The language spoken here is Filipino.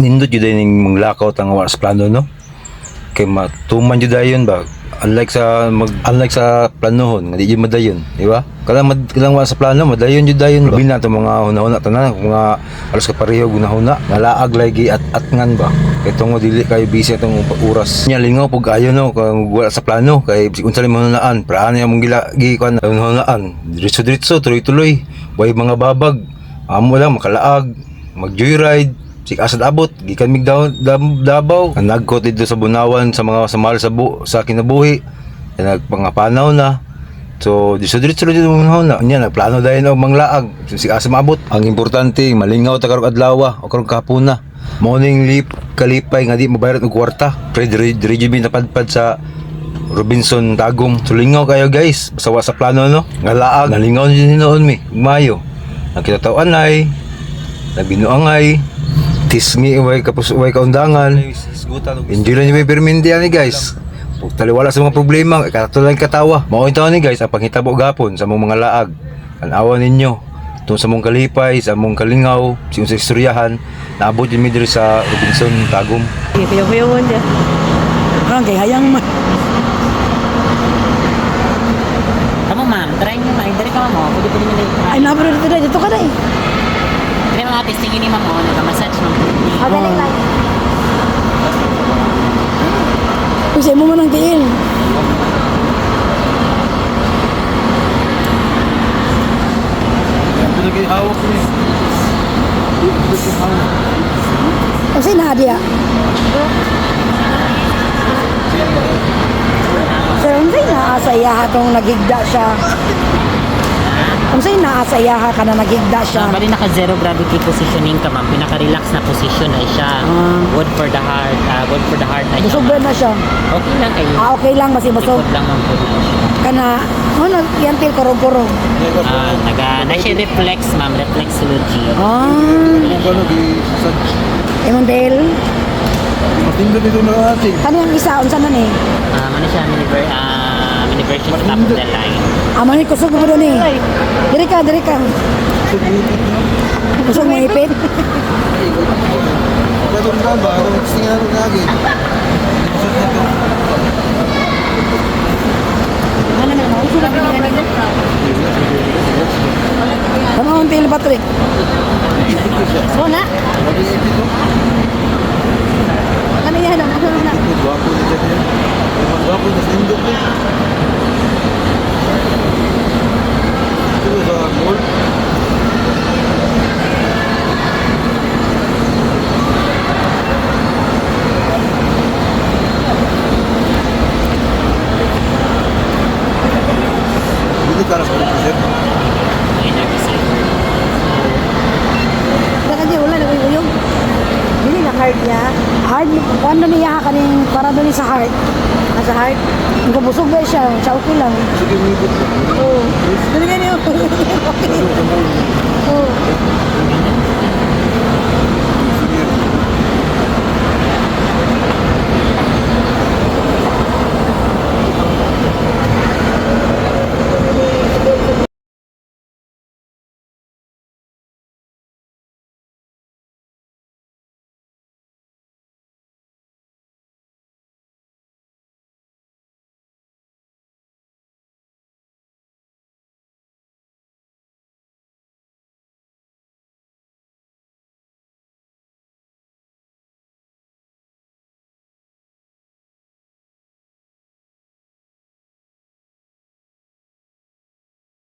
nindot jud ning manglakaw tang wala sa plano no. Kay matuman jud dayon ba. Unlike sa planohon nga di jud madayon, di ba? Kalang wala sa plano madayon jud dayon ba. Bina to mga hunahuna tanan mga alos ka pareho gunahuna. Nalaag lagi at atngan ba. Kay tungo dili kayo busy atong oras. Nya lingaw pug ayo no kung wala sa plano kay unsa man hunaan, praano among gi kan hunaan. Diretso tuloy-tuloy. Way mga babag. Amo lang makalaag, mag-joyride. Sik asad abot gikan mig Davao nagkot dito sa Bunawan sa mga samahal sa kinabuhi nagpangapanaw na so diretso na nya nagplano dayon og manglaag sik asa maabot ang importante malingaw ta karong adlaw o karong kahapon na morning kalipay nga di mabayad og kwarta pre diri napadpad sa Robinson Tagum so lingaw kayo guys sawa sa plano no nga laag nalingaw din noon mi Mayo nagkitaw anay nabinuangay tismi way kaundangan enjoy lang yung permindi ani guys taliwala sa mga problema katulad katawa mao itaw ni guys ang panghitabo gapon sa mga laag tanawan ninyo tungod sa mong kalipay sa mong kalingaw sa istoryahan naabot din mi diri sa Robinson Tagum kuyaw-kuyawon dia kay hayang man Kamu ma'am, try nyo ma'am. Dari ka mo, pwede nyo ay nabro dito ka na Try mga testing ini ma'am, nagka-massage ma'am. galing lang kasi mo man ang tiil pinagihawak ni kasi Nadia sir, unsay naasayaha kung nagigda siya? Unsay naasayaha ka na nagigda siya? Bali naka zero gravity positioning ka ma'am. Pinaka-relax na position ay siya. Good for the heart. Good for the heart na siya. Busog na siya. Okay lang kayo. Okay lang, kasi busog. Ikot lang ma'am po. Kana, yantil kurong-kurong. Na siya reflex ma'am. Reflexology. Imong dahil, matindot dito na ating ano yung isa, unsa man eh? Ano siya, mini version top of the line. Amo ni kusog mo doon eh. Diri ka. Kusog mo ipit. Katong ba ako tingnan ko lagi Ano na mo? Sura binigyan nito. Ano ang til Patrick? So na. Ano yan? Ano na? Wapo dito niya wapo na sindot ni ito sa mall dito ka na sa sir Ayun na kasi. Kasi wala na uyong. Dili na heart niya. Heart, ano niya kaning para doon sa heart. Nasa heart. Kung busog ba siya, siya okay lang. sige mo ito Oo. Dili ganyan. Oo.